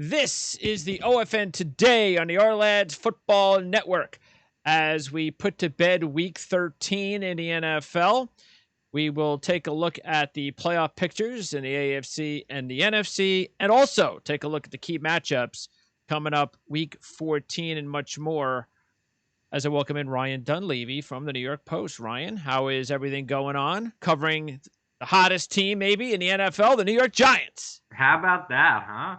This is the OFN Today on the Ourlads Football Network. As we put to bed Week 13 in the NFL, we will take a look at the playoff pictures in the AFC and the NFC, and also take a look at the key matchups coming up Week 14 and much more. As I welcome in Ryan Dunleavy from the New York Post. Ryan, how is everything going on? Covering the hottest team maybe in the NFL, the New York Giants. How about that, huh?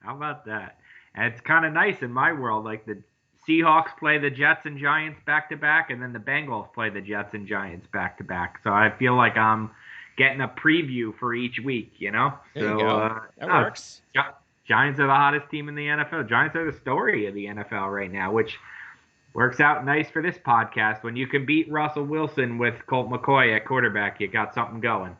How about that? And it's kind of nice in my world. Like the Seahawks play the Jets and Giants back to back, and then the Bengals play the Jets and Giants back to back. So I feel like I'm getting a preview for each week, you know? There you go. That works. Giants are the hottest team in the NFL. Giants are the story of the NFL right now, which works out nice for this podcast. When you can beat Russell Wilson with Colt McCoy at quarterback, you got something going.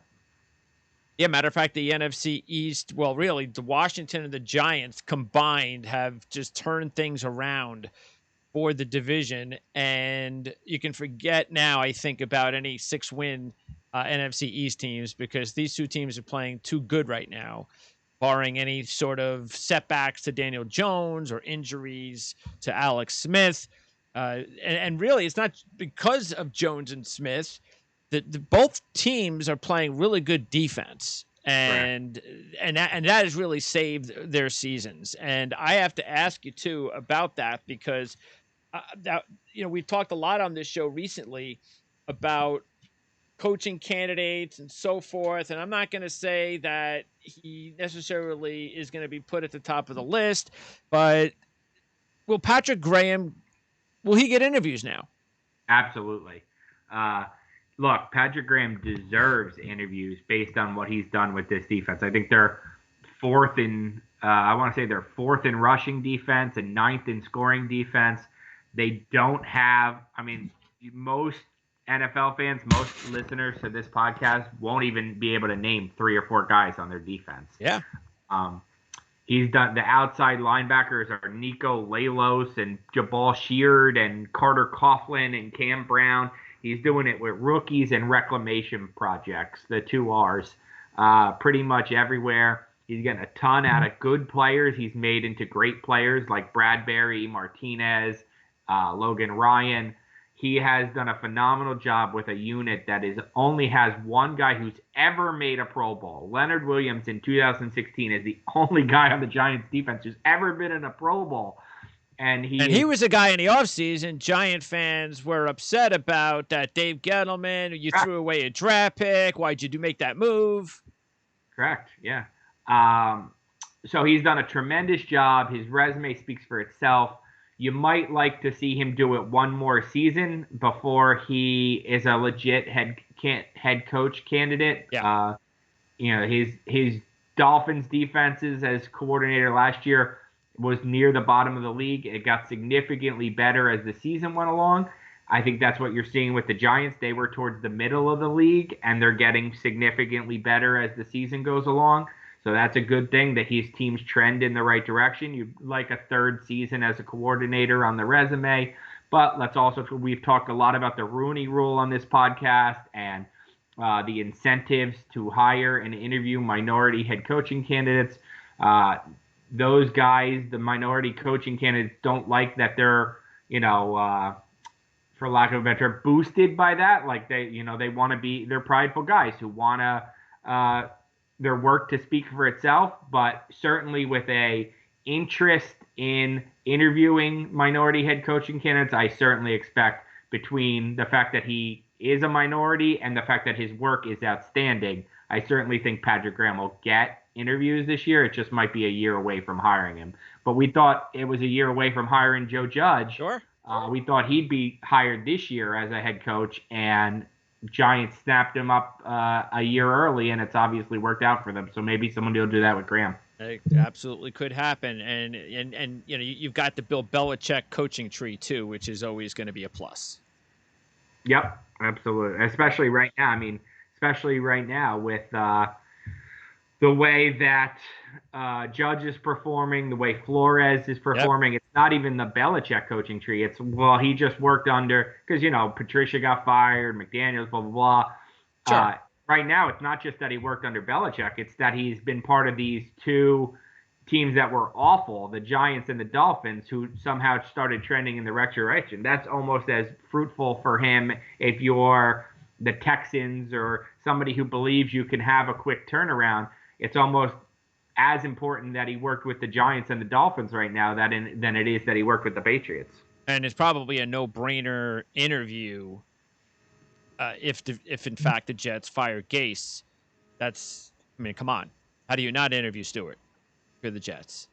Yeah, matter of fact, the NFC East, well, really, the Washington and the Giants combined have just turned things around for the division. And you can forget now, I think, about any 6-win NFC East teams, because these two teams are playing too good right now, barring any sort of setbacks to Daniel Jones or injuries to Alex Smith. And really, it's not because of Jones and Smith. Both teams are playing really good defense, and that has really saved their seasons. And I have to ask you too about that, because we've talked a lot on this show recently about coaching candidates and so forth. And I'm not going to say that he necessarily is going to be put at the top of the list, but will Patrick Graham? Will he get interviews now? Absolutely. Look, Patrick Graham deserves interviews based on what he's done with this defense. I think they're fourth in rushing defense and ninth in scoring defense. They don't have, most NFL fans, most listeners to this podcast won't even be able to name 3 or 4 guys on their defense. Yeah. He's done the outside linebackers are Nico Lalos and Jabal Sheard and Carter Coughlin and Cam Brown. He's doing it with rookies and reclamation projects, the 2 R's, pretty much everywhere. He's getting a ton out of good players. He's made into great players like Bradbury, Martinez, Logan Ryan. He has done a phenomenal job with a unit that only has one guy who's ever made a Pro Bowl. Leonard Williams in 2016 is the only guy on the Giants defense who's ever been in a Pro Bowl. And he was a guy in the offseason Giant fans were upset about, that Dave Gettleman, you threw away a draft pick. Why'd you make that move? Correct, yeah. So he's done a tremendous job. His resume speaks for itself. You might like to see him do it one more season before he is a legit head coach candidate. Yeah. His Dolphins defenses as coordinator last year was near the bottom of the league. It got significantly better as the season went along. I think that's what you're seeing with the Giants. They were towards the middle of the league, and they're getting significantly better as the season goes along. So that's a good thing that his teams trend in the right direction. You'd like a 3rd season as a coordinator on the resume. But we've talked a lot about the Rooney Rule on this podcast and the incentives to hire and interview minority head coaching candidates. Those guys, the minority coaching candidates, don't like that they're, for lack of a better term, boosted by that. Like they want to be, they're prideful guys who want to, their work to speak for itself, but certainly with a interest in interviewing minority head coaching candidates, I certainly expect, between the fact that he is a minority and the fact that his work is outstanding, I certainly think Patrick Graham will get interviews this year. It just might be a year away from hiring him. But we thought it was a year away from hiring Joe Judge. Sure. We thought he'd be hired this year as a head coach, and Giants snapped him up a year early, and it's obviously worked out for them. So maybe someone will do that with Graham. It absolutely could happen. And you've got the Bill Belichick coaching tree too, which is always going to be a plus. Yep, absolutely. Especially right now with the way that Judge is performing, the way Flores is performing. Yep. It's not even the Belichick coaching tree. It's, he just worked under, because, Patricia got fired, McDaniels, blah, blah, blah. Sure. Right now, it's not just that he worked under Belichick. It's that he's been part of these 2 teams that were awful, the Giants and the Dolphins, who somehow started trending in the right direction. That's almost as fruitful for him if you're the Texans or somebody who believes you can have a quick turnaround. It's almost as important that he worked with the Giants and the Dolphins right now than it is that he worked with the Patriots. And it's probably a no-brainer interview if in fact the Jets fire Gase. I mean, come on. How do you not interview Stewart for the Jets?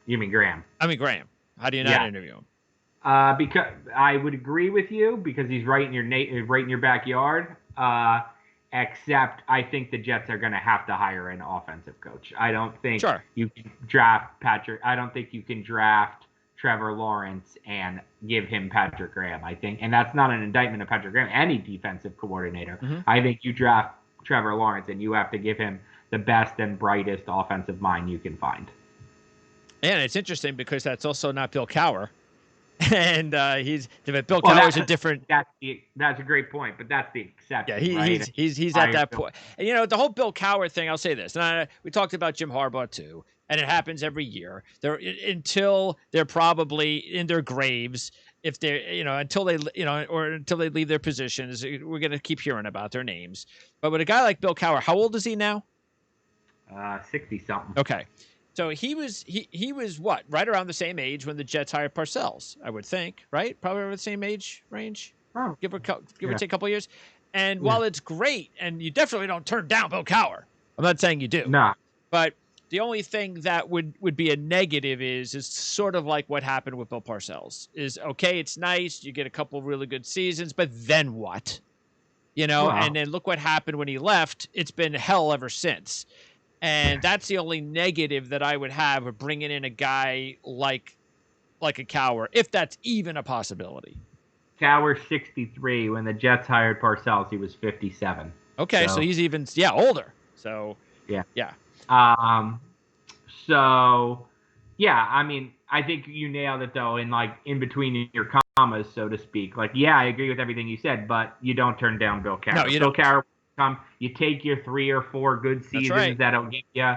You mean Graham? I mean Graham. How do you not interview him? Because I would agree with you because he's right in your backyard. Except I think the Jets are going to have to hire an offensive coach. I don't think you can draft Patrick. I don't think you can draft Trevor Lawrence and give him Patrick Graham. I think, and that's not an indictment of Patrick Graham, any defensive coordinator. Mm-hmm. I think you draft Trevor Lawrence and you have to give him the best and brightest offensive mind you can find. And it's interesting because that's also not Bill Cowher. And Bill Cowher's a different. That's a great point, but that's the exception. Yeah, right? he's at that point. And, the whole Bill Cowher thing. I'll say this, and we talked about Jim Harbaugh too, and it happens every year. Until they're probably in their graves, if they're until they or until they leave their positions, we're gonna keep hearing about their names. But with a guy like Bill Cowher, how old is he now? 60-something. Okay. So he was what, right around the same age when the Jets hired Parcells, I would think, right? Probably around the same age range, give or take a couple of years. And while it's great, and you definitely don't turn down Bill Cowher, I'm not saying you do. Nah. But the only thing that would be a negative is sort of like what happened with Bill Parcells. Is okay, it's nice, you get a couple of really good seasons, but then what? Wow. And then look what happened when he left. It's been hell ever since. And that's the only negative that I would have with bringing in a guy like a Cowher, if that's even a possibility. Cowher's 63. When the Jets hired Parcells, he was 57. Okay, so he's even older. So yeah. I mean, I think you nailed it though. In between your commas, so to speak. I agree with everything you said, but you don't turn down Bill Cowher. No, you don't. Bill Cowher. You take your 3 or 4 good seasons that'll give you.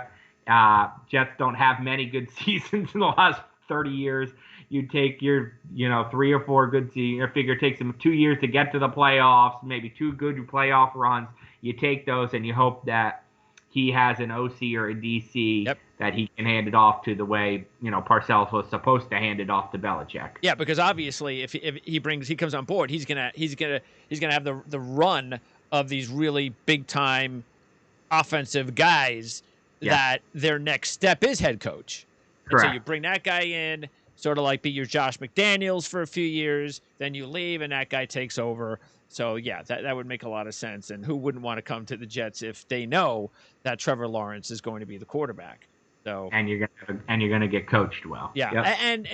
Jets don't have many good seasons in the last 30 years. You take your 3 or 4 good seasons. I figure it takes them 2 years to get to the playoffs, maybe 2 good playoff runs. You take those and you hope that he has an OC or a DC that he can hand it off to the way Parcells was supposed to hand it off to Belichick. Yeah, because obviously if he comes on board, he's gonna have the run of these really big-time offensive guys that their next step is head coach. And so you bring that guy in, sort of like be your Josh McDaniels for a few years, then you leave and that guy takes over. So, yeah, that would make a lot of sense. And who wouldn't want to come to the Jets if they know that Trevor Lawrence is going to be the quarterback? So and you're gonna get coached well. Yeah, and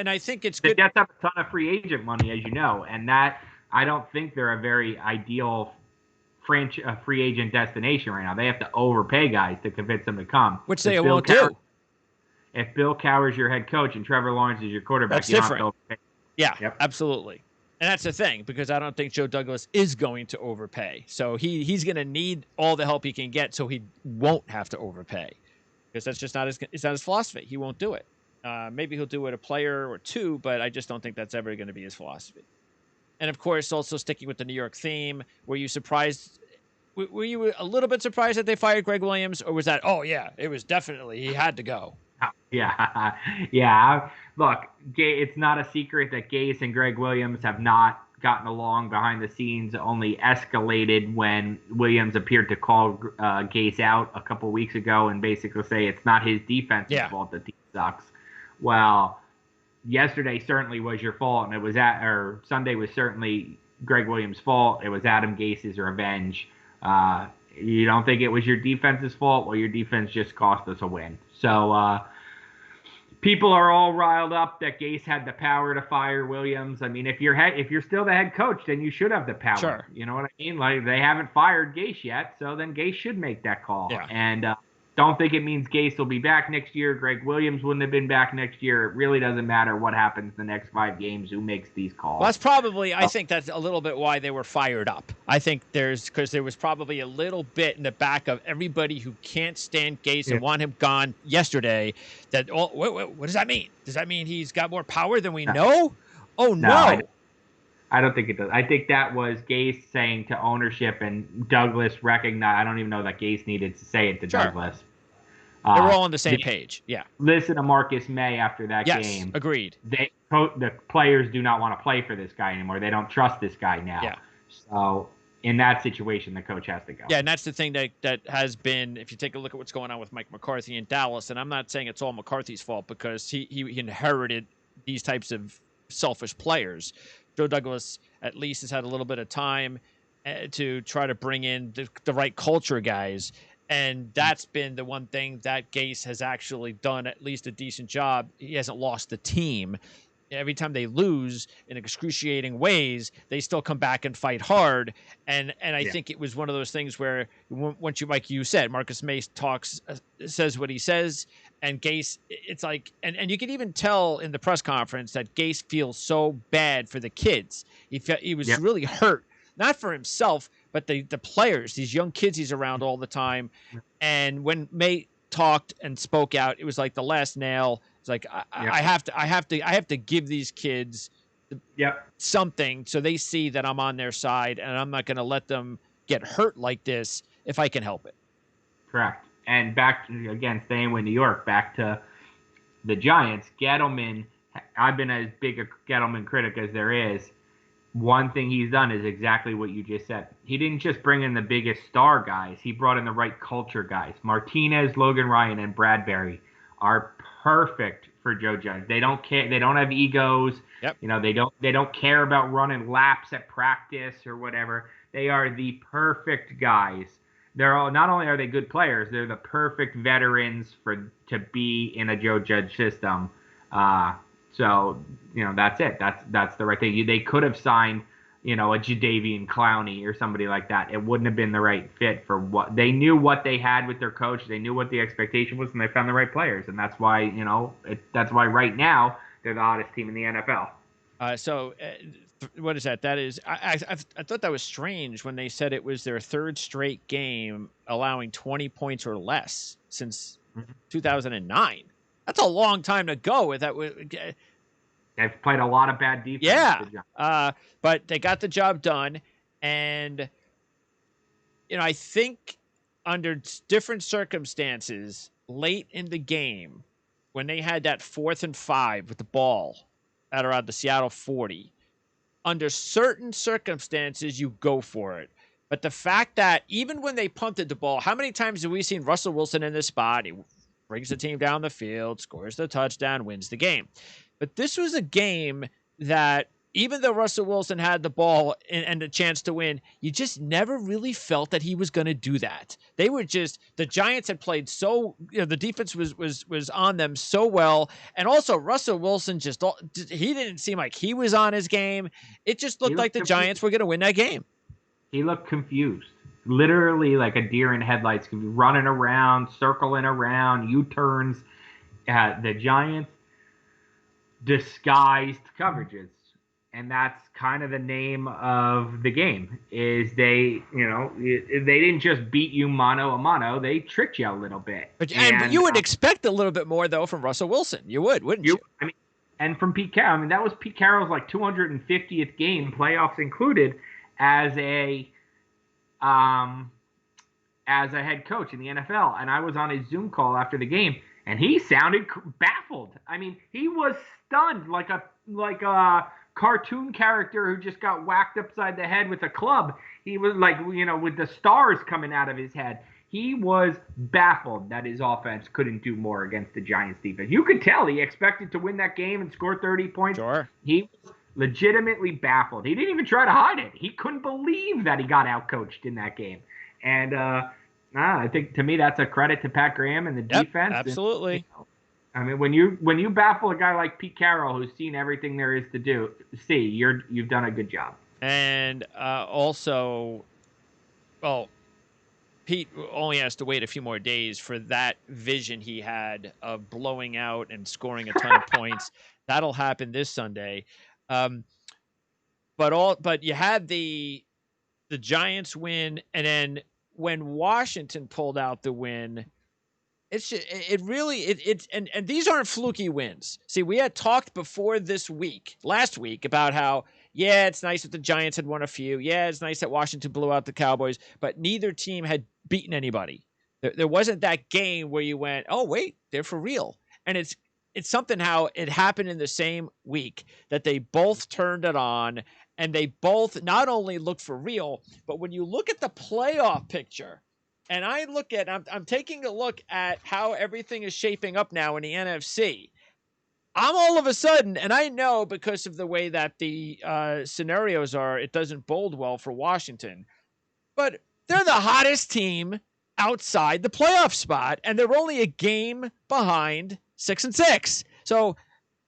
I think it's good. The Jets have a ton of free agent money, as you know, and that I don't think they're a very ideal free agent destination right now. They have to overpay guys to convince them to come, which they won't do. If Bill Cowher's your head coach and Trevor Lawrence is your quarterback, that's different. Yeah, absolutely. And that's the thing, because I don't think Joe Douglas is going to overpay. So he's going to need all the help he can get, so he won't have to overpay, because that's just not his philosophy. He won't do it. Maybe he'll do it a player or two, but I just don't think that's ever going to be his philosophy. And, of course, also sticking with the New York theme, were you surprised? Were you a little bit surprised that they fired Greg Williams? Or was that, oh, yeah, it was definitely, he had to go? Yeah. Look, it's not a secret that Gase and Greg Williams have not gotten along behind the scenes, only escalated when Williams appeared to call Gase out a couple weeks ago and basically say it's not his defense's fault the team sucks. Well, yesterday certainly was your fault, and Sunday was certainly Greg Williams' fault. It was Adam Gase's revenge. You don't think it was your defense's fault? Well, your defense just cost us a win. So people are all riled up that Gase had the power to fire Williams. I mean, if you're still the head coach, then you should have the power. Sure. You know what I mean? Like, they haven't fired Gase yet, so then Gase should make that call. Yeah. And Don't think it means Gase will be back next year. Greg Williams wouldn't have been back next year. It really doesn't matter what happens the next 5 games, who makes these calls. Well, that's probably, I think that's a little bit why they were fired up. I think because there was probably a little bit in the back of everybody who can't stand Gase and want him gone yesterday that, what does that mean? Does that mean he's got more power than we know? Oh, no. I don't think it does. I think that was Gase saying to ownership, and Douglas recognized. I don't even know that Gase needed to say it to Douglas. They were all on the same page. Yeah. Listen to Marcus May after that game. Yes, agreed. The players do not want to play for this guy anymore. They don't trust this guy now. Yeah. So in that situation, the coach has to go. Yeah, and that's the thing that has been, if you take a look at what's going on with Mike McCarthy in Dallas, and I'm not saying it's all McCarthy's fault because he inherited these types of selfish players. Joe Douglas at least has had a little bit of time to try to bring in the right culture guys. And that's been the one thing that Gase has actually done at least a decent job. He hasn't lost the team. Every time they lose in excruciating ways, they still come back and fight hard. And I think it was one of those things where once like you said, Marcus May says what he says, and Gase, it's like, and you can even tell in the press conference that Gase feels so bad for the kids. He was really hurt, not for himself, but the players, these young kids he's around all the time. And when May talked and spoke out, it was like the last nail. It's like I have to give these kids something so they see that I'm on their side, and I'm not going to let them get hurt like this if I can help it. Correct. And back to, again, staying with New York, back to the Giants, Gettleman. I've been as big a Gettleman critic as there is. One thing he's done is exactly what you just said. He didn't just bring in the biggest star guys. He brought in the right culture guys. Martinez, Logan Ryan, and Bradbury are perfect for Joe Judge. They don't care. They don't have egos. Yep. They don't care about running laps at practice or whatever. They are the perfect guys. Not only are they good players, they're the perfect veterans to be in a Joe Judge system. So, that's it. That's the right thing. They could have signed, a Jadeveon Clowney or somebody like that. It wouldn't have been the right fit for what they knew what they had with their coach. They knew what the expectation was, and they found the right players. And that's why, that's why right now they're the hottest team in the NFL. What is that? That is, I thought that was strange when they said it was their third straight game allowing 20 points or less since 2009. That's a long time to go with that. They've played a lot of bad defense. Yeah, but they got the job done, and I think under different circumstances, late in the game, when they had that 4th and 5 with the ball at around the Seattle 40, under certain circumstances, you go for it. But the fact that even when they punted the ball, how many times have we seen Russell Wilson in this spot? He brings the team down the field, scores the touchdown, wins the game. But this was a game that even though Russell Wilson had the ball and the chance to win, you just never really felt that he was going to do that. They were just, the Giants had played so, the defense was on them so well. And also Russell Wilson he didn't seem like he was on his game. It just looked like the Giants were going to win that game. He looked confused. Literally like a deer in headlights, running around, circling around, U-turns. The Giants disguised coverages, and that's kind of the name of the game. Is they didn't just beat you mano a mano, they tricked you a little bit. But you would expect a little bit more though from Russell Wilson. You would, wouldn't you? I mean, and from Pete Carroll. I mean, that was Pete Carroll's like 250th game, playoffs included, as a head coach in the NFL. And I was on a Zoom call after the game, and he sounded baffled. I mean, he was stunned like a cartoon character who just got whacked upside the head with a club. He was like, with the stars coming out of his head. He was baffled that his offense couldn't do more against the Giants defense. You could tell he expected to win that game and score 30 points. Sure. He was legitimately baffled. He didn't even try to hide it. He couldn't believe that he got outcoached in that game. And I think, to me, that's a credit to Pat Graham and the defense. Absolutely. I mean, when you baffle a guy like Pete Carroll, who's seen everything there is to you've done a good job. And also, Pete only has to wait a few more days for that vision he had of blowing out and scoring a ton of points. That'll happen this Sunday. Um, but you had the Giants win, and then when Washington pulled out the win, it's just, it really it and these aren't fluky wins. See, we had talked before last week, about how yeah, it's nice that the Giants had won a few. Yeah, it's nice that Washington blew out the Cowboys, but neither team had beaten anybody. There wasn't that game where you went, oh wait, they're for real. And it's something how it happened in the same week that they both turned it on, and they both not only look for real, but when you look at the playoff picture, and I'm taking a look at how everything is shaping up now in the NFC. I'm all of a sudden, and I know because of the way that the scenarios are, it doesn't bode well for Washington, but they're the hottest team outside the playoff spot, and they're only a game behind 6-6. So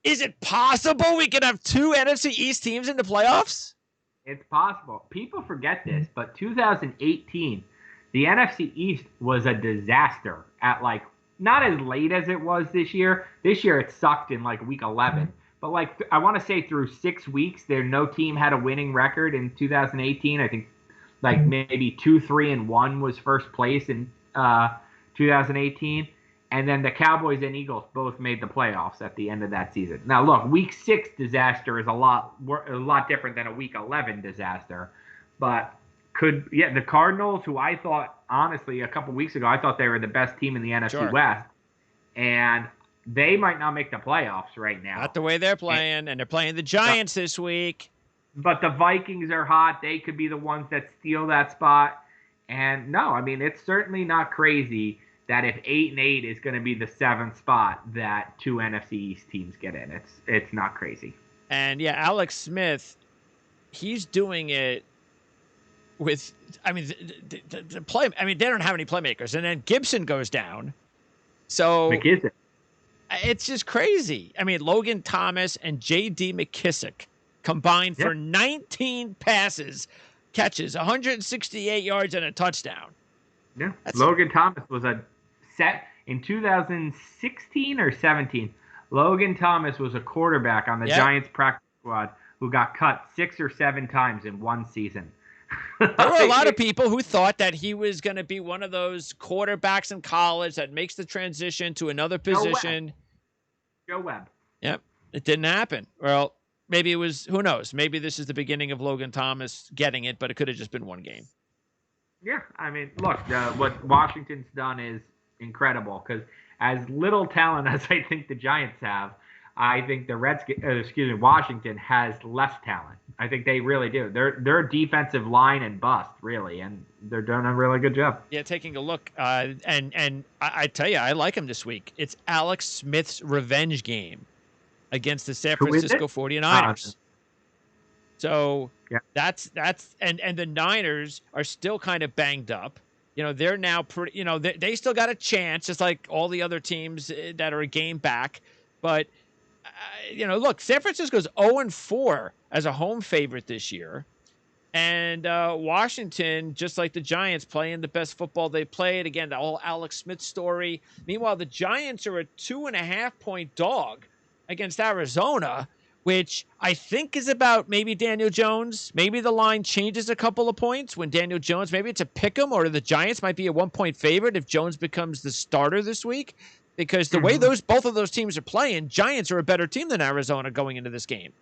is it possible we could have two NFC East teams in the playoffs? It's possible. People forget this, but 2018, the NFC East was a disaster at not as late as it was this year. This year it sucked in week 11. But I want to say through 6 weeks, no team had a winning record in 2018. I think maybe 2-3-1 was first place in 2018. And then the Cowboys and Eagles both made the playoffs at the end of that season. Now, look, Week 6 disaster is a lot different than a Week 11 disaster. But the Cardinals, who I thought, honestly, a couple weeks ago, I thought they were the best team in the NFC West. And they might not make the playoffs right now. Not the way they're playing, and they're playing the Giants this week. But the Vikings are hot. They could be the ones that steal that spot. And no, I mean, it's certainly not crazy that if 8-8 is going to be the 7th spot, that two NFC East teams get in. It's not crazy. And yeah, Alex Smith, he's doing it with, I mean, the play. I mean, they don't have any playmakers, and then Gibson goes down. So McKissick. It's just crazy. I mean, Logan Thomas and J.D. McKissick combined for 19 catches, 168 yards, and a touchdown. Yeah, Logan Thomas was a set in 2016 or 17. Logan Thomas was a quarterback on the Giants practice squad who got cut 6 or 7 times in one season. There were a lot of people who thought that he was going to be one of those quarterbacks in college that makes the transition to another position. Joe Webb. Yep, it didn't happen. Well, maybe it was, who knows? Maybe this is the beginning of Logan Thomas getting it, but it could have just been one game. Yeah, I mean, look, what Washington's done is incredible because as little talent as I think the Giants have, I think Washington has less talent. I think they really do. They're defensive line and bust, really, and they're doing a really good job. Yeah, taking a look, and I tell you, I like him this week. It's Alex Smith's revenge game against the San Francisco 49ers. So that's and the Niners are still kind of banged up. You know, they're now pretty. You know, they still got a chance, just like all the other teams that are a game back, but. You know, look, San Francisco's 0-4 as a home favorite this year. And Washington, just like the Giants, playing the best football they played. Again, the whole Alex Smith story. Meanwhile, the Giants are a 2.5-point dog against Arizona, which I think is about maybe Daniel Jones. Maybe the line changes a couple of points when Daniel Jones, maybe it's a pick 'em, or the Giants might be a 1-point favorite if Jones becomes the starter this week. Because the way both of those teams are playing, Giants are a better team than Arizona going into this game.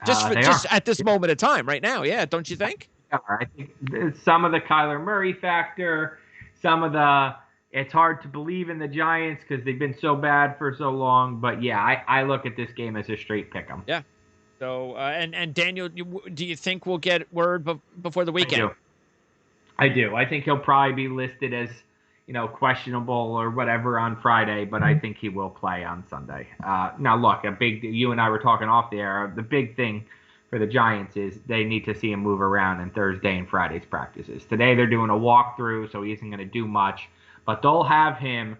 Just at this moment of time, right now, don't you think? I think some of the Kyler Murray factor, some of the it's hard to believe in the Giants because they've been so bad for so long. But I look at this game as a straight pick 'em. Yeah. So and Daniel, do you think we'll get word before the weekend? I do. I think he'll probably be listed as, questionable or whatever on Friday, but I think he will play on Sunday. Now, look, you and I were talking off the air. The big thing for the Giants is they need to see him move around in Thursday and Friday's practices. Today they're doing a walkthrough, so he isn't going to do much, but they'll have him,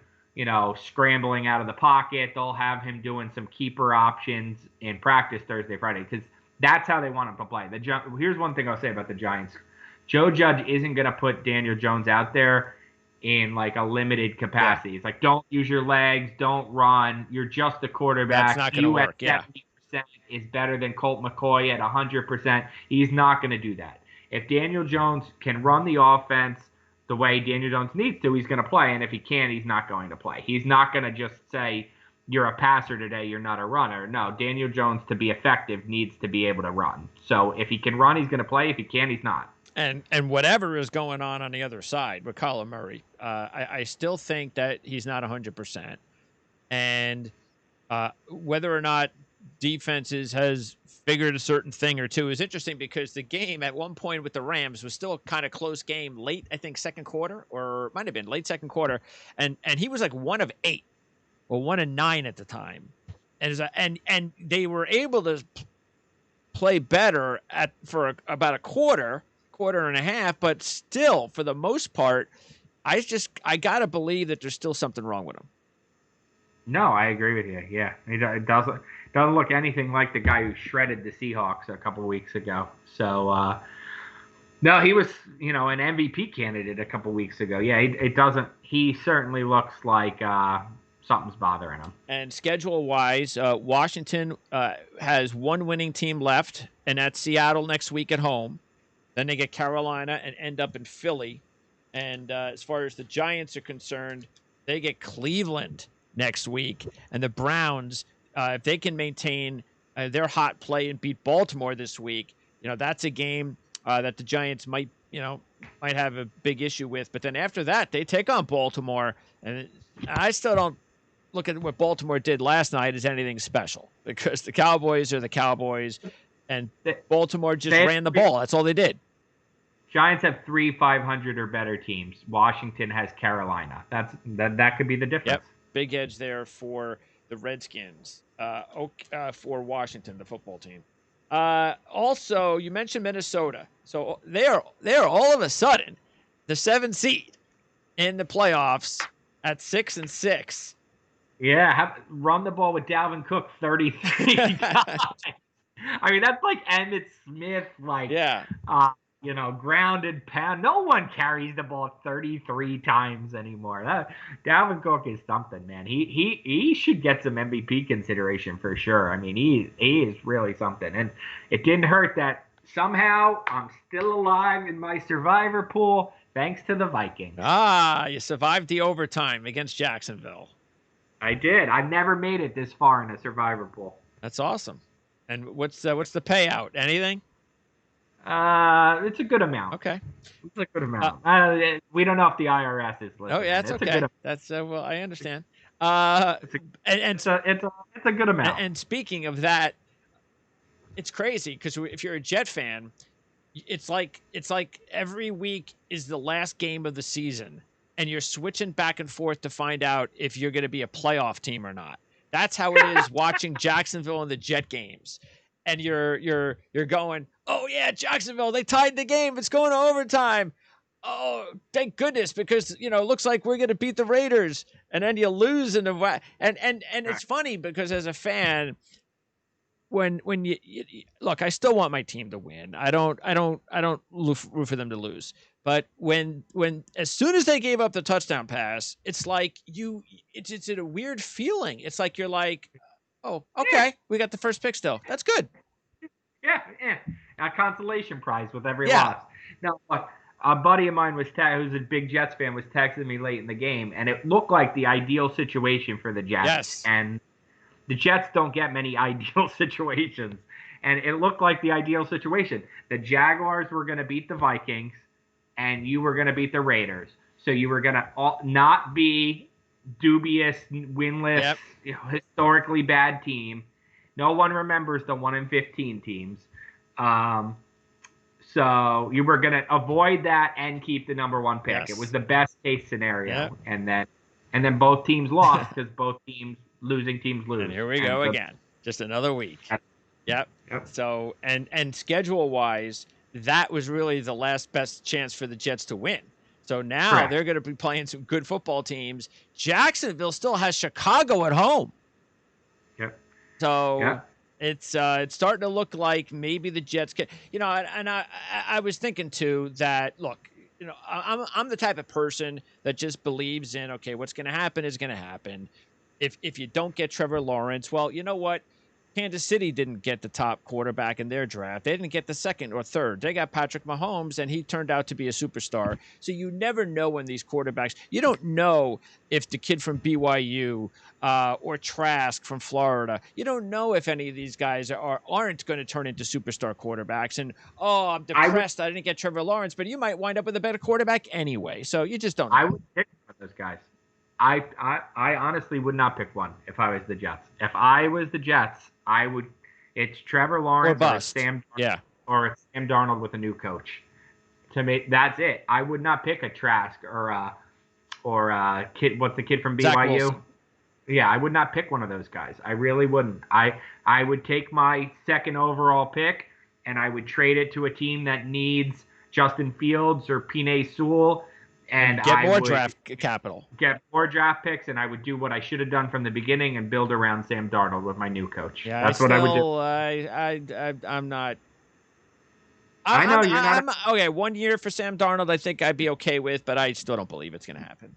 scrambling out of the pocket. They'll have him doing some keeper options in practice Thursday, Friday, because that's how they want him to play. Here's one thing I'll say about the Giants Joe Judge isn't going to put Daniel Jones out there in like a limited capacity. It's like, don't use your legs, don't run. You're just a quarterback. That's not going to work. At 70% is better than Colt McCoy at 100%. He's not going to do that. If Daniel Jones can run the offense the way Daniel Jones needs to, he's going to play. And if he can't, he's not going to play. He's not going to just say, you're a passer today, you're not a runner. No, Daniel Jones, to be effective, needs to be able to run. So if he can run, he's going to play. If he can't, he's not. And whatever is going on the other side with Kyler Murray, I still think that he's not 100%. And whether or not defenses has figured a certain thing or two is interesting, because the game at one point with the Rams was still a kind of close game late, I think, second quarter, or it might have been late second quarter. And he was like 1 of 8 or 1 of 9 at the time. And they were able to play better for about a quarter and a half, but still, for the most part, I gotta believe that there's still something wrong with him. No, I agree with you. Yeah, it doesn't look anything like the guy who shredded the Seahawks a couple of weeks ago. So, no, he was, an MVP candidate a couple of weeks ago. Yeah, it doesn't. He certainly looks like something's bothering him. And schedule-wise, Washington has one winning team left, and that's Seattle next week at home. Then they get Carolina and end up in Philly. And as far as the Giants are concerned, they get Cleveland next week. And the Browns, if they can maintain their hot play and beat Baltimore this week, that's a game that the Giants might have a big issue with. But then after that, they take on Baltimore. And I still don't look at what Baltimore did last night as anything special, because the Cowboys are the Cowboys, and Baltimore just ran the ball. That's all they did. Giants have 3 500 or better teams. Washington has Carolina. That could be the difference. Yep. Big edge there for the Redskins. For Washington, the football team. Also, you mentioned Minnesota. So they're all of a sudden the 7th seed in the playoffs at 6-6. Yeah, run the ball with Dalvin Cook 33 times. I mean, that's like Emmitt Smith, grounded pound. No one carries the ball 33 times anymore. Dalvin Cook is something, man. He should get some MVP consideration for sure. I mean, he is really something. And it didn't hurt that somehow I'm still alive in my survivor pool thanks to the Vikings. You survived the overtime against Jacksonville. I did. I've never made it this far in a survivor pool. That's awesome. And what's the payout? Anything? It's a good amount. Okay. It's a good amount. We don't know if the IRS is listening. Oh yeah, that's okay. That's well, I understand. It's a good amount. And speaking of that, it's crazy because if you're a Jet fan, it's like every week is the last game of the season, and you're switching back and forth to find out if you're going to be a playoff team or not. That's how it is watching Jacksonville and the Jet games. And you're going, oh yeah, Jacksonville, they tied the game. It's going to overtime. Oh, thank goodness, because it looks like we're going to beat the Raiders, and then you lose in the and it's funny because as a fan, when you look, I still want my team to win. I don't root for them to lose. But when as soon as they gave up the touchdown pass, it's like it's a weird feeling. It's like you're like, oh, okay, we got the first pick still. That's good. Yeah. A consolation prize with every loss. Now, a buddy of mine who's a big Jets fan was texting me late in the game, and it looked like the ideal situation for the Jets. Yes. And the Jets don't get many ideal situations. And it looked like the ideal situation. The Jaguars were going to beat the Vikings, and you were going to beat the Raiders. So you were going to not be dubious, winless, historically bad team. No one remembers the 1-15 teams. So you were going to avoid that and keep the number 1 pick. Yes. It was the best case scenario. Yep. And then both teams lost because both losing teams lose. And here we go again. Just another week. Yep. So, and schedule-wise, that was really the last best chance for the Jets to win. So now they're going to be playing some good football teams. Jacksonville still has Chicago at home. Yep. So It's starting to look like maybe the Jets can, and I was thinking too that look, I'm the type of person that just believes in, okay, what's going to happen is going to happen. If you don't get Trevor Lawrence, well, you know what? Kansas City didn't get the top quarterback in their draft. They didn't get the second or third. They got Patrick Mahomes, and he turned out to be a superstar. So you never know when these quarterbacks. You don't know if the kid from BYU or Trask from Florida. You don't know if any of these guys aren't going to turn into superstar quarterbacks. And I'm depressed I didn't get Trevor Lawrence, but you might wind up with a better quarterback anyway. So you just don't know. I would pick one of those guys. I honestly would not pick one if I was the Jets. If I was the Jets, I would. It's Trevor Lawrence or bust. Or it's Sam Darnold with a new coach. To me, that's it. I would not pick a Trask or kid. What's the kid from BYU? Yeah, I would not pick one of those guys. I really wouldn't. I would take my second overall pick and I would trade it to a team that needs Justin Fields or Penei Sewell. And get more draft capital. Get more draft picks, and I would do what I should have done from the beginning and build around Sam Darnold with my new coach. Yeah, that's what I would do. I'm not. I know you're not. Okay, 1 year for Sam Darnold, I think I'd be okay with, but I still don't believe it's going to happen.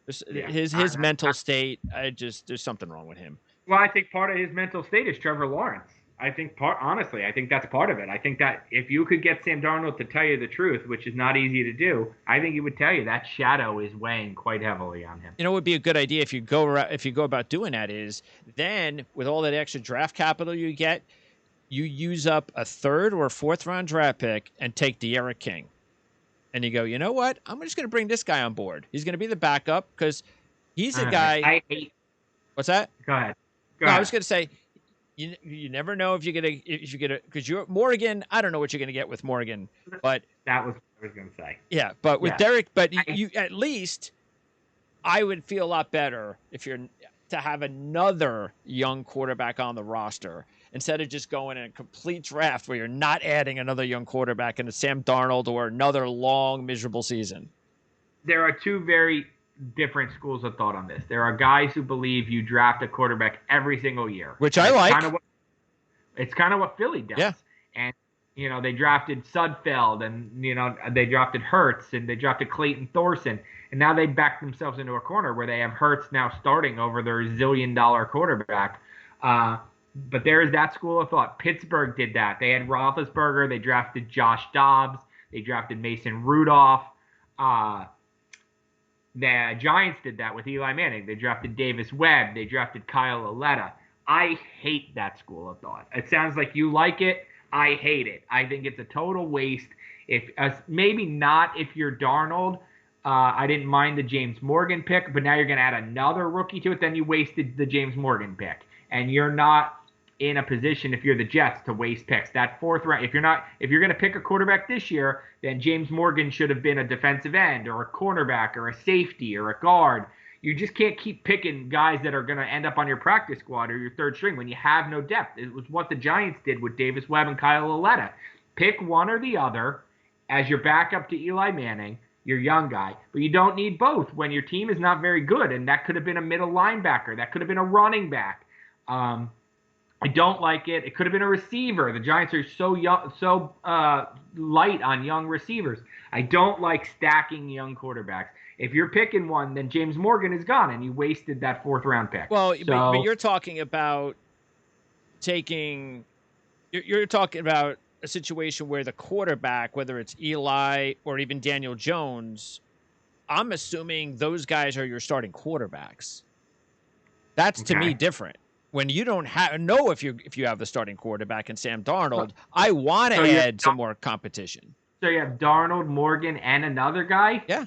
His mental state, there's something wrong with him. Well, I think part of his mental state is Trevor Lawrence. I think I think that's part of it. I think that if you could get Sam Darnold to tell you the truth, which is not easy to do, I think he would tell you that shadow is weighing quite heavily on him. It would be a good idea if you go about doing that is then with all that extra draft capital you get, you use up a third or fourth round draft pick and take De'Ara King. And you go, you know what? I'm just going to bring this guy on board. He's going to be the backup because he's a guy. I hate. What's that? Go ahead. I was going to say, you never know if you get because you're Morgan. I don't know what you're going to get with Morgan, but that was what I was going to say. Yeah, but with Derek, you at least I would feel a lot better if you're to have another young quarterback on the roster instead of just going in a complete draft where you're not adding another young quarterback into Sam Darnold or another long miserable season. There are two very different schools of thought on this. There are guys who believe you draft a quarterback every single year, which I like. It's kind of what Philly does. Yeah. And they drafted Sudfeld, and they drafted Hurts, and they drafted Clayton Thorson, and now they backed themselves into a corner where they have Hurts now starting over their $1 zillion quarterback. But there is that school of thought. Pittsburgh did that. They had Roethlisberger. They drafted Josh Dobbs. They drafted Mason Rudolph. The Giants did that with Eli Manning. They drafted Davis Webb. They drafted Kyle Aletta. I hate that school of thought. It sounds like you like it. I hate it. I think it's a total waste. Maybe not if you're Darnold. I didn't mind the James Morgan pick, but now you're going to add another rookie to it. Then you wasted the James Morgan pick, and you're not in a position if you're the Jets to waste picks. That fourth round, if you're going to pick a quarterback this year, then James Morgan should have been a defensive end or a cornerback or a safety or a guard. You just can't keep picking guys that are going to end up on your practice squad or your third string when you have no depth. It was what the Giants did with Davis Webb and Kyle Aletta. Pick one or the other as your backup to Eli Manning, your young guy. But you don't need both when your team is not very good, and that could have been a middle linebacker. That could have been a running back. I don't like it. It could have been a receiver. The Giants are so light on young receivers. I don't like stacking young quarterbacks. If you're picking one, then James Morgan is gone, and you wasted that fourth round pick. Well, but you're talking about you're talking about a situation where the quarterback, whether it's Eli or even Daniel Jones, I'm assuming those guys are your starting quarterbacks. That's to me different. When you don't know if you have the starting quarterback in Sam Darnold, I want to add some more competition. So you have Darnold, Morgan, and another guy? Yeah.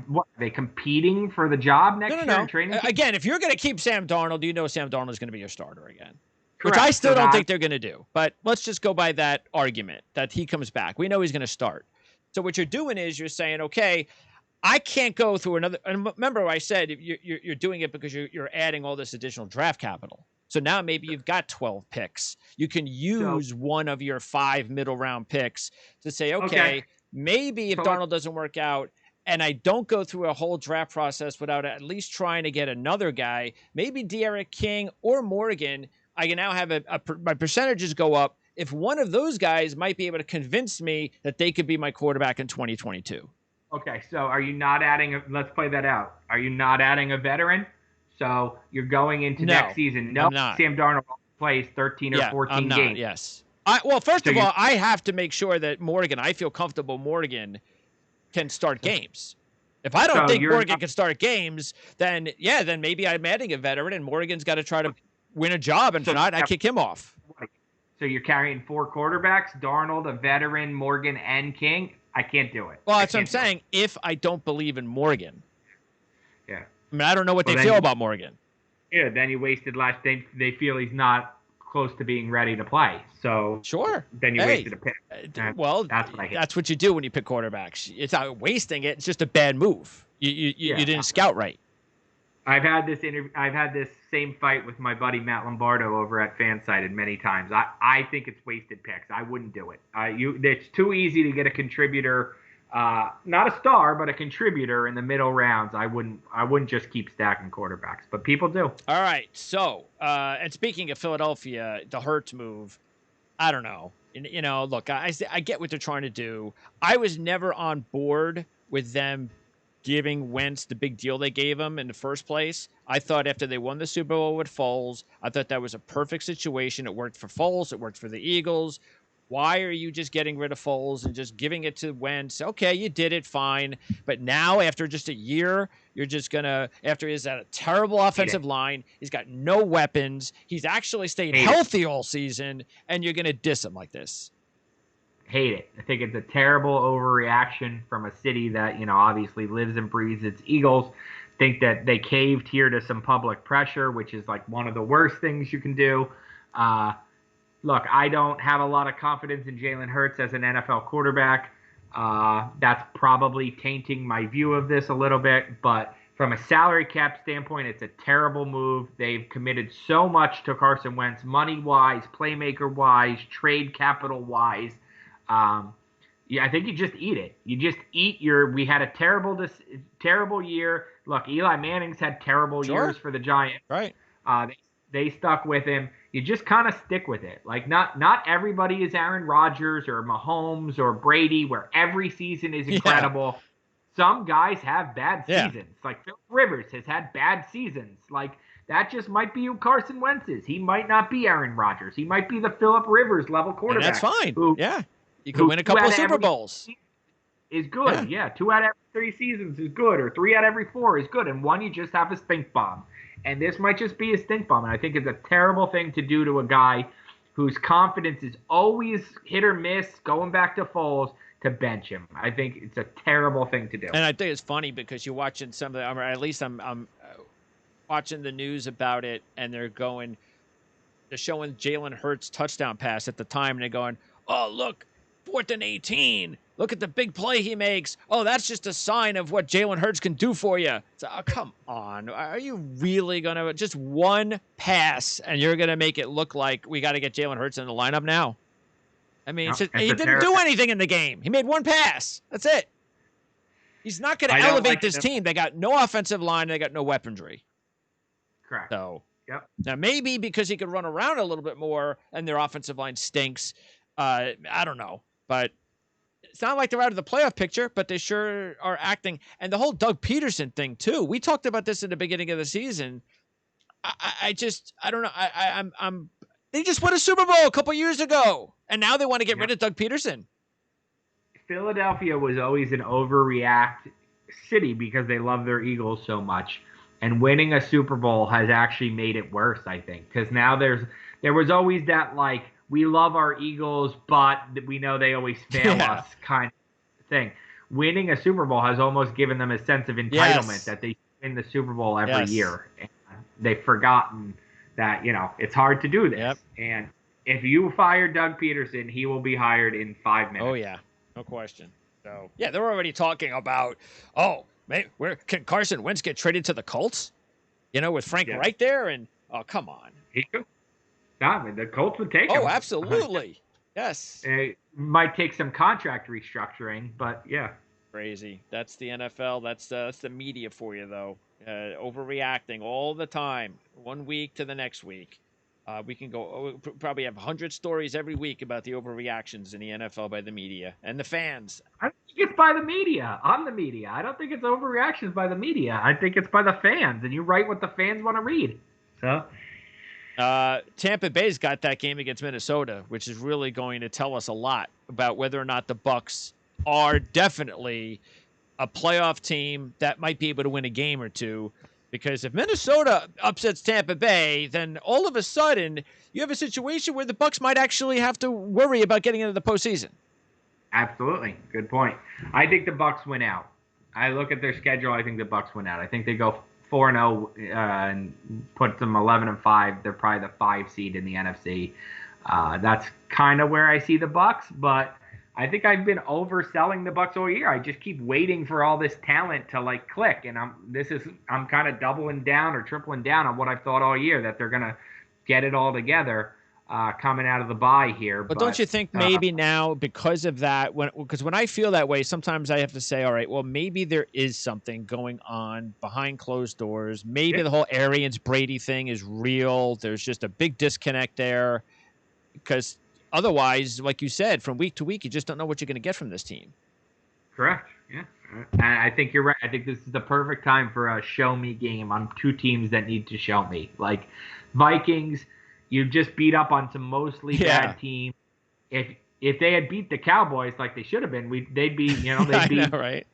What, are they competing for the job next year in training? Again, if you're going to keep Sam Darnold, you know Sam Darnold is going to be your starter again. Correct. Which I still don't think they're going to do. But let's just go by that argument that he comes back. We know he's going to start. So what you're doing is you're saying, okay, I can't go through another. And remember, I said you're doing it because you're adding all this additional draft capital. So now maybe you've got 12 picks. You can use one of your 5 middle round picks to say, okay. Maybe if Darnold doesn't work out and I don't go through a whole draft process without at least trying to get another guy, maybe De'Ara King or Morgan, I can now have my percentages go up if one of those guys might be able to convince me that they could be my quarterback in 2022. Okay, so are you not adding let's play that out. Are you not adding a veteran? So you're going into next season. No, I'm not. Sam Darnold plays 13 or 14 I'm not, games. Yes. Well, first of all, I have to make sure that I feel comfortable Morgan can start games. If I don't think Morgan can start games, then maybe I'm adding a veteran and Morgan's got to try to win a job. And if not, I kick him off. So you're carrying 4 quarterbacks, Darnold, a veteran, Morgan, and King. I can't do it. Well, that's what I'm saying. If I don't believe in Morgan. Yeah. I mean, I don't know what they feel about Morgan. Yeah, then you wasted they feel he's not close to being ready to play. So sure. Then you wasted a pick. Well, that's what I hate. That's what you do when you pick quarterbacks. It's not wasting it. It's just a bad move. You didn't scout right. I've had this same fight with my buddy Matt Lombardo over at Fansided many times. I think it's wasted picks. I wouldn't do it. It's too easy to get a contributor, not a star, but a contributor in the middle rounds. I wouldn't just keep stacking quarterbacks, but people do. All right. So, and speaking of Philadelphia, the Hurts move, I don't know. Look, I get what they're trying to do. I was never on board with them giving Wentz the big deal they gave him in the first place. I thought after they won the Super Bowl with Foles, I thought that was a perfect situation. It worked for Foles. It worked for the Eagles. Why are you just getting rid of Foles and just giving it to Wentz? Okay, you did it, fine. But now, after just a year, you're just going to, after he's at a terrible offensive line, he's got no weapons, he's actually stayed healthy all season, and you're going to diss him like this. Hate it. I think it's a terrible overreaction from a city that, obviously lives and breathes its Eagles. Think that they caved here to some public pressure, which is like one of the worst things you can do. Look, I don't have a lot of confidence in Jalen Hurts as an NFL quarterback. That's probably tainting my view of this a little bit. But from a salary cap standpoint, it's a terrible move. They've committed so much to Carson Wentz, money-wise, playmaker-wise, trade capital-wise. I think you just eat it. You just eat we had a terrible year. Look, Eli Manning's had terrible years for the Giants. Right. They stuck with him. You just kind of stick with it. Like not everybody is Aaron Rodgers or Mahomes or Brady, where every season is incredible. Yeah. Some guys have bad seasons. Like Phil Rivers has had bad seasons. Like that just might be who Carson Wentz is. He might not be Aaron Rodgers. He might be the Phillip Rivers level quarterback. And that's fine. You can win a couple of Super Bowls. Is good. Yeah. 2 out of every 3 seasons is good, or 3 out of every 4 is good, and 1 you just have a stink bomb. And this might just be a stink bomb. And I think it's a terrible thing to do to a guy whose confidence is always hit or miss, going back to Foles, to bench him. I think it's a terrible thing to do. And I think it's funny because you're watching some of the, or at least I'm watching the news about it, and they're showing Jalen Hurts' touchdown pass at the time, and they're going, oh, look, 4th and 18. Look at the big play he makes. Oh, that's just a sign of what Jalen Hurts can do for you. So, come on. Are you really going to just one pass and you're going to make it look like we got to get Jalen Hurts in the lineup now? I mean, he didn't do anything in the game. He made one pass. That's it. He's not going to elevate this team. They got no offensive line. They got no weaponry. Correct. So, now maybe because he could run around a little bit more and their offensive line stinks. I don't know. But it's not like they're out of the playoff picture, but they sure are acting. And the whole Doug Peterson thing, too. We talked about this in the beginning of the season. I don't know. They just won a Super Bowl a couple years ago, and now they want to get rid of Doug Peterson. Philadelphia was always an overreact city because they love their Eagles so much. And winning a Super Bowl has actually made it worse, I think. Because now there was always that, like, we love our Eagles, but we know they always fail us kind of thing. Winning a Super Bowl has almost given them a sense of entitlement that they win the Super Bowl every year. And they've forgotten that, it's hard to do this. And if you fire Doug Peterson, he will be hired in 5 minutes. Oh, yeah. No question. So, they're already talking about, where can Carson Wentz get traded to the Colts? With Frank Reich there? And, come on. He could. I mean, the Colts would take him. Oh, absolutely. Yes. It might take some contract restructuring, but yeah. Crazy. That's the NFL. That's the media for you, though. Overreacting all the time, 1 week to the next week. We can go probably have 100 stories every week about the overreactions in the NFL by the media and the fans. I don't think it's by the media. I'm the media. I don't think it's overreactions by the media. I think it's by the fans, and you write what the fans want to read. So, Tampa Bay's got that game against Minnesota, which is really going to tell us a lot about whether or not the Bucs are definitely a playoff team that might be able to win a game or two. Because if Minnesota upsets Tampa Bay, then all of a sudden you have a situation where the Bucs might actually have to worry about getting into the postseason. absolutely, good point. I think the Bucs win out. I look at their schedule. I think the Bucs win out. I think they go 4-0 and put them 11-5. They're probably the 5 seed in the NFC. That's kind of where I see the Bucs, but I think I've been overselling the Bucs all year. I just keep waiting for all this talent to like click, and I'm kind of doubling down or tripling down on what I've thought all year, that they're gonna get it all together coming out of the bye here. But don't you think maybe now, because of that, because when I feel that way, sometimes I have to say, all right, well, maybe there is something going on behind closed doors. Maybe the whole Arians Brady thing is real. There's just a big disconnect there, because otherwise, like you said, from week to week, you just don't know what you're going to get from this team. Correct. Yeah. I think you're right. I think this is the perfect time for a show me game on two teams that need to show me. Like Vikings, you just beat up on some mostly bad teams. If they had beat the Cowboys like they should have been, they'd be, they'd be right.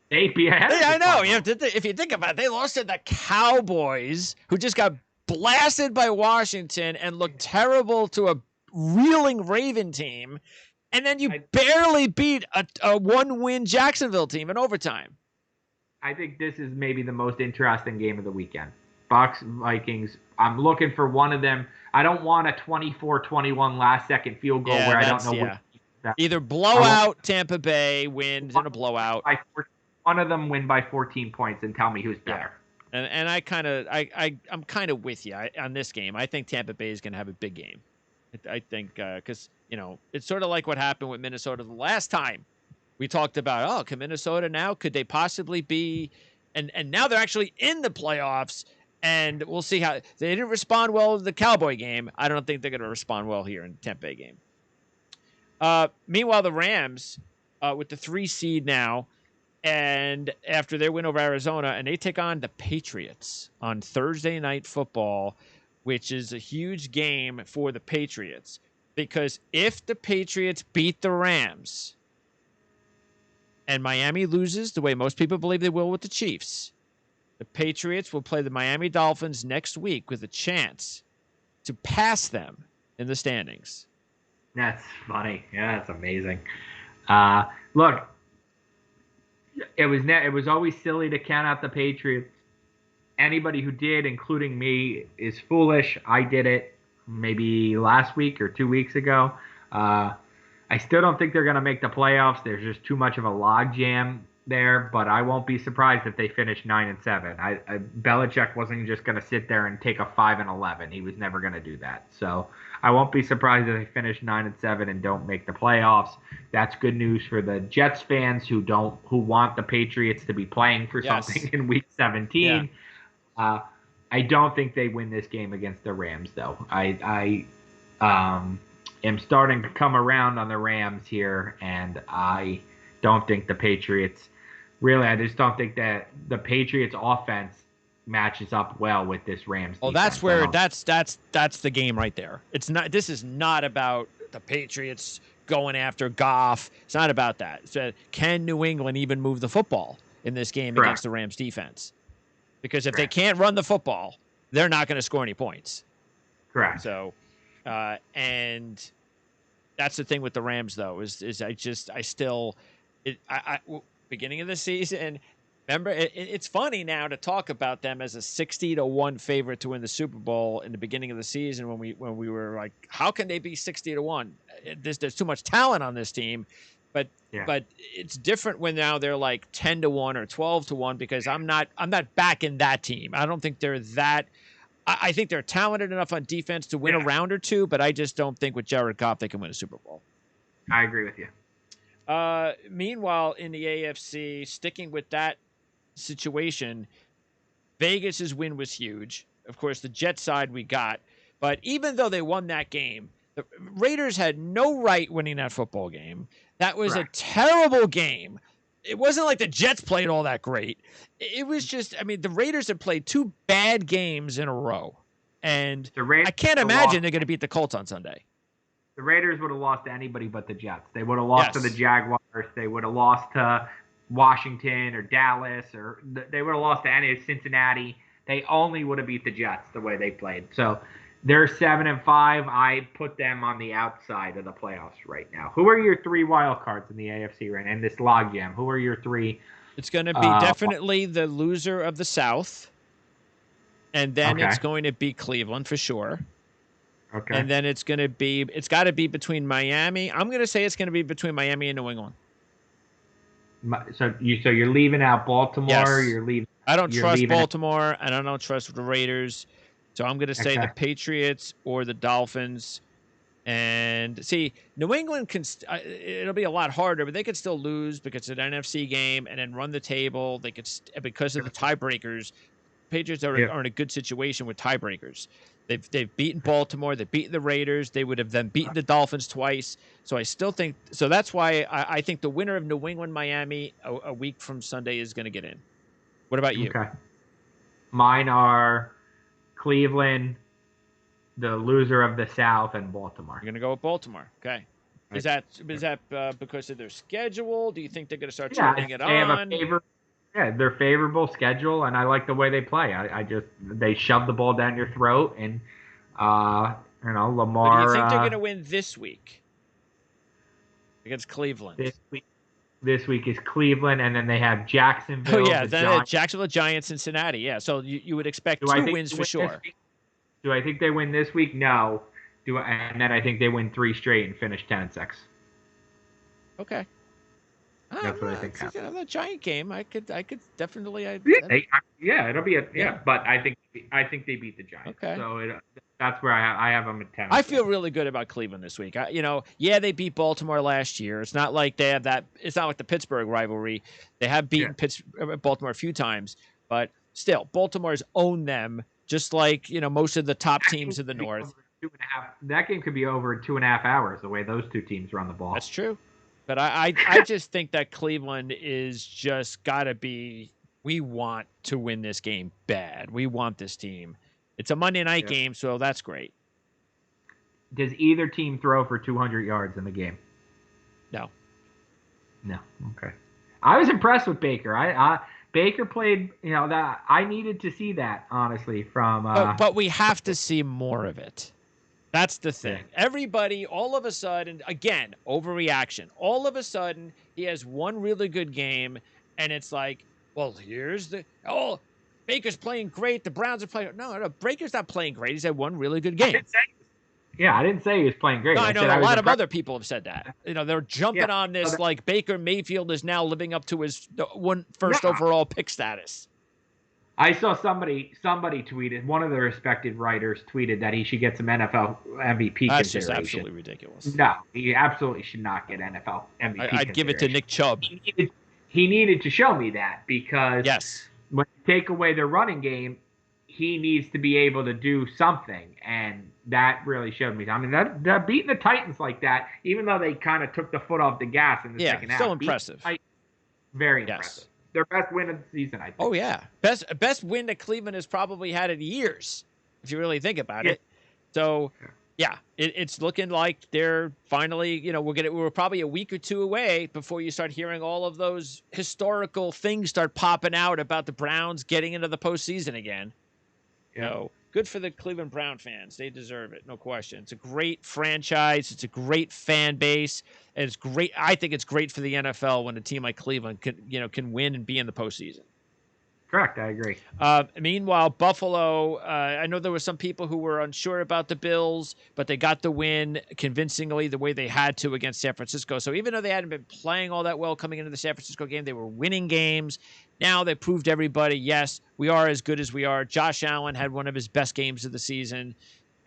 They'd be ahead. Yeah, I know. If you think about it, they lost to the Cowboys, who just got blasted by Washington and looked terrible to a reeling Raven team, and then you barely beat a one-win Jacksonville team in overtime. I think this is maybe the most interesting game of the weekend. Bucs, Vikings. I'm looking for one of them. I don't want a 24-21 last-second field goal where I don't know which. Either blowout, Tampa Bay wins in a blowout. One of them win by 14 points and tell me who's better. And I'm kind of with you on this game. I think Tampa Bay is going to have a big game. I think because it's sort of like what happened with Minnesota the last time we talked about. Oh, can Minnesota now? Could they possibly be? And now they're actually in the playoffs. And we'll see how they didn't respond well to the Cowboy game. I don't think they're going to respond well here in the Tampa Bay game. Meanwhile, the Rams with the 3 seed now, and after their win over Arizona, and they take on the Patriots on Thursday Night Football, which is a huge game for the Patriots, because if the Patriots beat the Rams and Miami loses the way most people believe they will with the Chiefs, the Patriots will play the Miami Dolphins next week with a chance to pass them in the standings. That's funny. Yeah, that's amazing. Look, it was always silly to count out the Patriots. Anybody who did, including me, is foolish. I did it maybe last week or 2 weeks ago. I still don't think they're going to make the playoffs. There's just too much of a logjam there, but I won't be surprised if they finish 9-7. Belichick wasn't just going to sit there and take a 5-11. He was never going to do that. So I won't be surprised if they finish 9-7 and don't make the playoffs. That's good news for the Jets fans who want the Patriots to be playing for something in Week 17. Yeah. I don't think they win this game against the Rams, though. I am starting to come around on the Rams here, and I don't think the Patriots. Really, I just don't think that the Patriots offense matches up well with this Rams defense. Oh, that's where that's the game right there. It's not. This is not about the Patriots going after Goff. It's not about that. It's can New England even move the football in this game against the Rams defense? Because if they can't run the football, they're not going to score any points. Correct. So, and that's the thing with the Rams, though, is beginning of the season. Remember, it's funny now to talk about them as a 60-1 favorite to win the Super Bowl in the beginning of the season when we were like, how can they be 60-1? There's too much talent on this team, but it's different when now they're like 10-1 or 12-1 because I'm not backing that team. I don't think they're that. I think they're talented enough on defense to win a round or two, but I just don't think with Jared Goff they can win a Super Bowl. I agree with you. Meanwhile, in the AFC, sticking with that situation, Vegas's win was huge. Of course, the Jets side we got, But even though they won that game, the Raiders had no right winning that football game. That was a terrible game. It wasn't like the Jets played all that great. It was just, I mean, the Raiders have played 2 bad games in a row. And I can't imagine they're going to beat the Colts on Sunday. The Raiders would have lost to anybody but the Jets. They would have lost to the Jaguars. They would have lost to Washington or Dallas, or they would have lost to any Cincinnati. They only would have beat the Jets the way they played. So they're 7-5. I put them on the outside of the playoffs right now. Who are your 3 wild cards in the AFC right now? In this logjam, who are your 3? It's going to be definitely the loser of the South, and then it's going to be Cleveland for sure. Okay. And then it's got to be between Miami. I'm going to say it's going to be between Miami and New England. So you're leaving out Baltimore. Yes. You're leaving. I don't trust Baltimore, and I don't trust the Raiders. So I'm going to say the Patriots or the Dolphins. And see, New England it'll be a lot harder, but they could still lose because it's an NFC game and then run the table. They could, because of the tiebreakers. Patriots are in a good situation with tiebreakers. They've beaten Baltimore. They've beaten the Raiders. They would have then beaten the Dolphins twice. So I still think – so that's why I think the winner of New England-Miami a week from Sunday is going to get in. What about you? Okay. Mine are Cleveland, the loser of the South, and Baltimore. You're going to go with Baltimore. Okay. Is that because of their schedule? Do you think they're going to start turning it on? Their favorable schedule, and I like the way they play. They shove the ball down your throat, and Lamar. But do you think they're going to win this week against Cleveland? This week is Cleveland, and then they have Jacksonville. Oh yeah, then Jacksonville, Giants, Cincinnati. Yeah, so you would expect 2 wins for sure. Do I think they win this week? No. And then I think they win 3 straight and finish 10-6. Okay. That's what I think. The Giant game, I could definitely. It'll be but I think they beat the Giants. Okay. So that's where I have them at 10. I feel really good about Cleveland this week. They beat Baltimore last year. It's not like they have that. It's not like the Pittsburgh rivalry. They have beaten Baltimore a few times, but still, Baltimore's owned them just like most of the top teams in the North. 2.5. That game could be over in 2.5 hours. The way those 2 teams run the ball. That's true. But I just think that Cleveland is just got to be – we want to win this game bad. We want this team. It's a Monday night game, so that's great. Does either team throw for 200 yards in the game? No. Okay. I was impressed with Baker. Baker played – that I needed to see that, honestly, from but we have to see more of it. That's the thing. Everybody, all of a sudden, again, overreaction. All of a sudden, he has one really good game, and it's like, well, here's Baker's playing great. The Browns are playing. No, Baker's not playing great. He's had one really good game. I didn't say he was playing great. No, I know a lot of other people have said that. They're jumping on this like Baker Mayfield is now living up to his first overall pick status. I saw somebody tweeted, one of the respected writers tweeted that he should get some NFL MVP That's consideration. Just absolutely ridiculous. No, he absolutely should not get NFL MVP I'd give it to Nick Chubb. He needed to show me that because when you take away their running game, he needs to be able to do something, and that really showed me. I mean, that beating the Titans like that, even though they kind of took the foot off the gas in the second half. Still impressive. Very impressive. Their best win of the season, I think. Oh, yeah. Best win that Cleveland has probably had in years, if you really think about it. So, it's looking like they're finally, we're probably a week or 2 away before you start hearing all of those historical things start popping out about the Browns getting into the postseason again. Good for the Cleveland Brown fans. They deserve it, no question. It's a great franchise. It's a great fan base. And it's great. I think it's great for the NFL when a team like Cleveland can win and be in the postseason. Correct. I agree. Meanwhile, Buffalo, I know there were some people who were unsure about the Bills, but they got the win convincingly the way they had to against San Francisco. So even though they hadn't been playing all that well coming into the San Francisco game, they were winning games. Now they proved everybody, yes, we are as good as we are. Josh Allen had one of his best games of the season,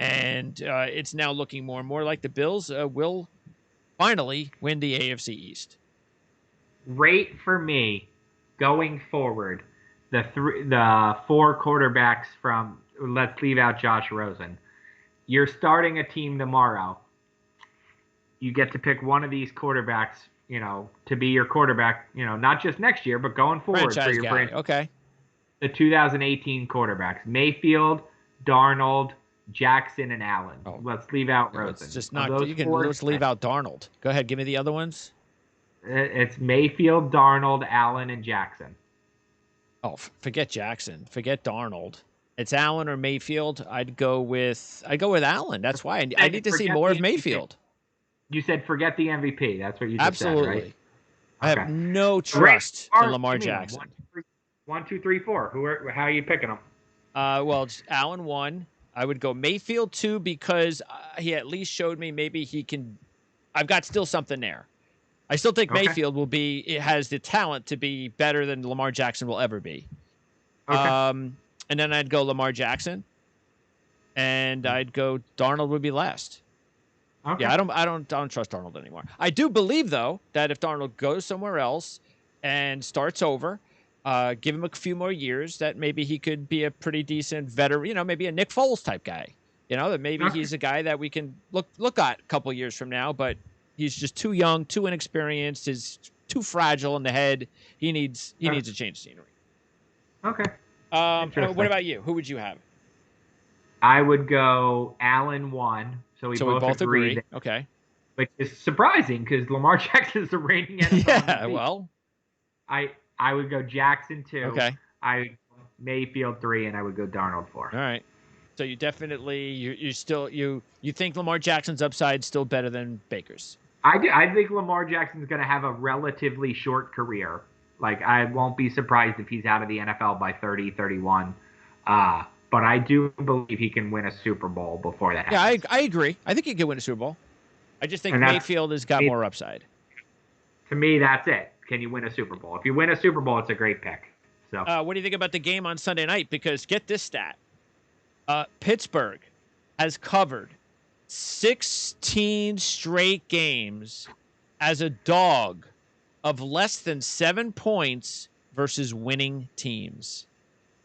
and it's now looking more and more like the Bills will finally win the AFC East. Rate for me going forward the 4 quarterbacks from, let's leave out Josh Rosen. you're starting a team tomorrow. You get to pick one of these quarterbacks, to be your quarterback, not just next year, but going forward Franchise for your guy. franchise. Okay. The 2018 quarterbacks: Mayfield, Darnold, Jackson, and Allen. Oh. Let's leave out Rosen. Let's just not. Let's leave out Darnold. Go ahead. Give me the other ones. It's Mayfield, Darnold, Allen, and Jackson. Oh, forget Jackson. Forget Darnold. It's Allen or Mayfield. I'd go with Allen. That's why I need to see more of Mayfield. You said forget the MVP. That's what you just Absolutely. said, right? I have no trust in Lamar Jackson. 1, 2, 3, 4. How are you picking them? Well, it's Allen 1. I would go Mayfield 2 because he at least showed me maybe he can. I've got still something there. I still think Mayfield has the talent to be better than Lamar Jackson will ever be. Okay. And then I'd go Lamar Jackson, and I'd go Darnold would be last. Okay. Yeah, I don't trust Darnold anymore. I do believe though that if Darnold goes somewhere else and starts over, give him a few more years, that maybe he could be a pretty decent veteran. Maybe a Nick Foles type guy. That maybe he's a guy that we can look at a couple years from now, but he's just too young, too inexperienced, is too fragile in the head. He needs a change of scenery. Okay. What about you? Who would you have? I would go Allen 1. So we both agree. Okay. Which is surprising because Lamar Jackson is the reigning NFL. Yeah, well. I would go Jackson 2. Okay. I would go Mayfield 3, and I would go Darnold 4. All right. So you definitely you think Lamar Jackson's upside still better than Baker's? I do. I think Lamar Jackson's going to have a relatively short career. Like, I won't be surprised if he's out of the NFL by 30, 31. But I do believe he can win a Super Bowl before that happens. Yeah, I agree. I think he can win a Super Bowl. I just think Mayfield has got more upside. To me, that's it. Can you win a Super Bowl? If you win a Super Bowl, it's a great pick. So, what do you think about the game on Sunday night? Because get this stat. Pittsburgh has covered 16 straight games as a dog of less than 7 points versus winning teams.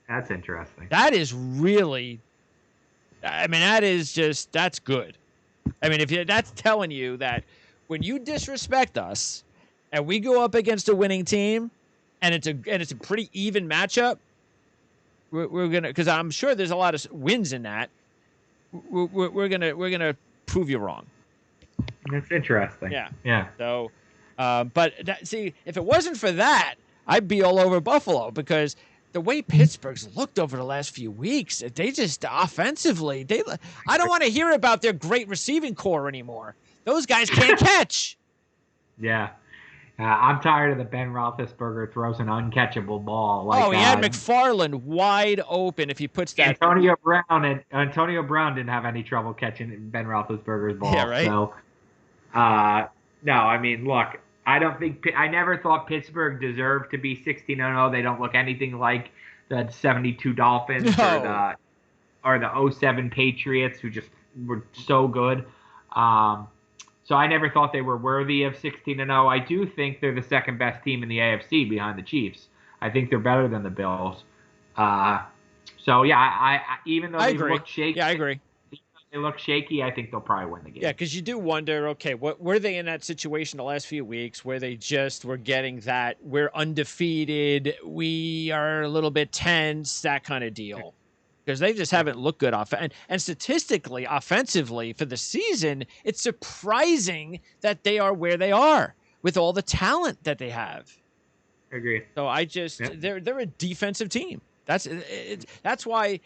That's interesting. That is really, that's good. That's telling you that when you disrespect us and we go up against a winning team and it's a pretty even matchup, we're gonna, because I'm sure there's a lot of wins in that. We're gonna prove you wrong. That's interesting. Yeah. So, if it wasn't for that, I'd be all over Buffalo because the way Pittsburgh's looked over the last few weeks, they just offensively, I don't want to hear about their great receiving core anymore. Those guys can't catch. Yeah. I'm tired of the Ben Roethlisberger throws an uncatchable ball. He had McFarland wide open if he puts that. Antonio Brown didn't have any trouble catching Ben Roethlisberger's ball. Yeah, right. So, no, look, I never thought Pittsburgh deserved to be 16-0. They don't look anything like the 72 Dolphins or the 07 Patriots, who just were so good. So I never thought they were worthy of 16-0. I do think they're the second best team in the AFC behind the Chiefs. I think they're better than the Bills. So yeah, I even though they look shaky, I agree. They look shaky. I think they'll probably win the game. Yeah, because you do wonder, okay, what were they in that situation the last few weeks where they just were getting that we're undefeated, we are a little bit tense, that kind of deal. Because they just haven't looked good and statistically, offensively for the season, it's surprising that they are where they are with all the talent that they have. Agree. So they're a defensive team. That's why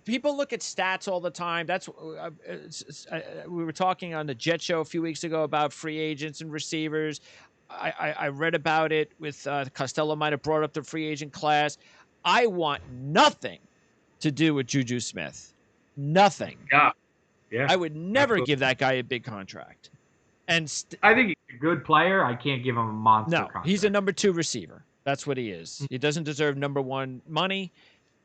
people look at stats all the time. We were talking on the Jet Show a few weeks ago about free agents and receivers. I read about it with Costello might have brought up the free agent class. I want nothing to do with Juju Smith. Nothing. Yeah. I would never give that guy a big contract. And I think he's a good player. I can't give him a monster contract. He's a number 2 receiver. That's what he is. He doesn't deserve number 1 money.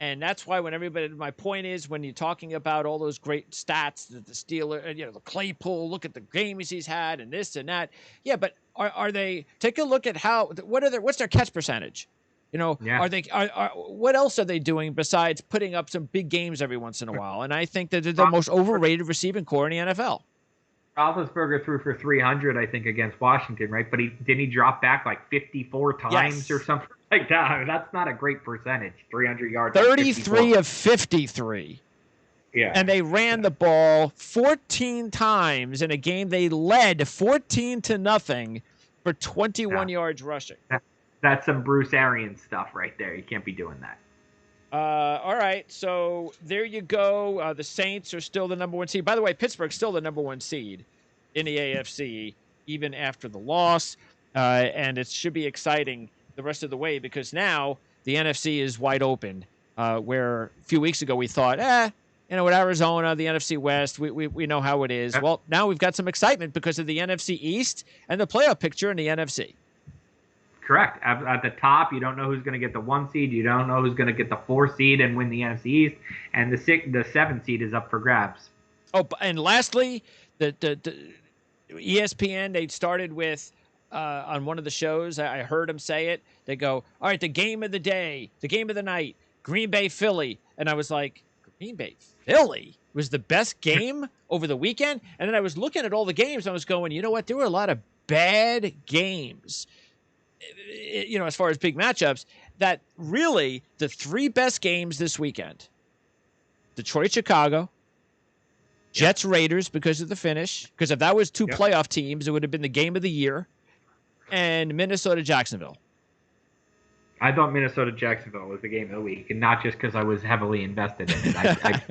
And that's why my point is when you're talking about all those great stats that the Steelers, the Claypool, look at the games he's had and this and that. Yeah, but are they, take a look at what's their catch percentage? Yeah. Are they? What else are they doing besides putting up some big games every once in a while? And I think that they're the most overrated receiving core in the NFL. Roethlisberger threw for 300, I think, against Washington, right? But didn't he drop back like 54 times or Yes, something like that? I mean, that's not a great percentage. 300 yards. 33 of 53. Yeah. And they ran the ball 14 times in a game they led 14-0 for 21 yards rushing. That's some Bruce Arians stuff right there. You can't be doing that. All right, so there you go. The Saints are still the number 1 seed. By the way, Pittsburgh's still the number 1 seed in the AFC, even after the loss. And it should be exciting the rest of the way because now the NFC is wide open, where a few weeks ago we thought, with Arizona, the NFC West, we know how it is. Well, now we've got some excitement because of the NFC East and the playoff picture in the NFC. Correct. At the top, you don't know who's going to get the 1 seed. You don't know who's going to get the 4 seed and win the NFC East. And the 7 seed is up for grabs. Oh, and lastly, the ESPN, they started with, on one of the shows, I heard them say it. They go, all right, the game of the day, the game of the night, Green Bay, Philly. And I was like, Green Bay, Philly was the best game over the weekend? And then I was looking at all the games, and I was going, you know what? There were a lot of bad games. As far as big matchups, that really the 3 best games this weekend: Detroit, Chicago, Jets, Raiders, because of the finish. Because if that was 2 playoff teams, it would have been the game of the year. And Minnesota, Jacksonville. I thought Minnesota, Jacksonville was the game of the week, and not just because I was heavily invested in it. I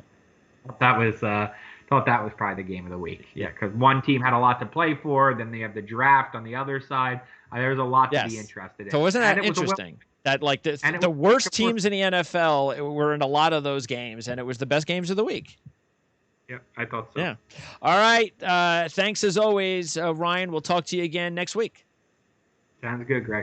thought that was probably the game of the week. Yeah, because one team had a lot to play for. Then they have the draft on the other side. There's a lot to be interested in. So wasn't that interesting? That like the worst teams in the NFL were in a lot of those games, and it was the best games of the week. Yeah, I thought so. Yeah. All right. Thanks as always, Ryan. We'll talk to you again next week. Sounds good, Greg.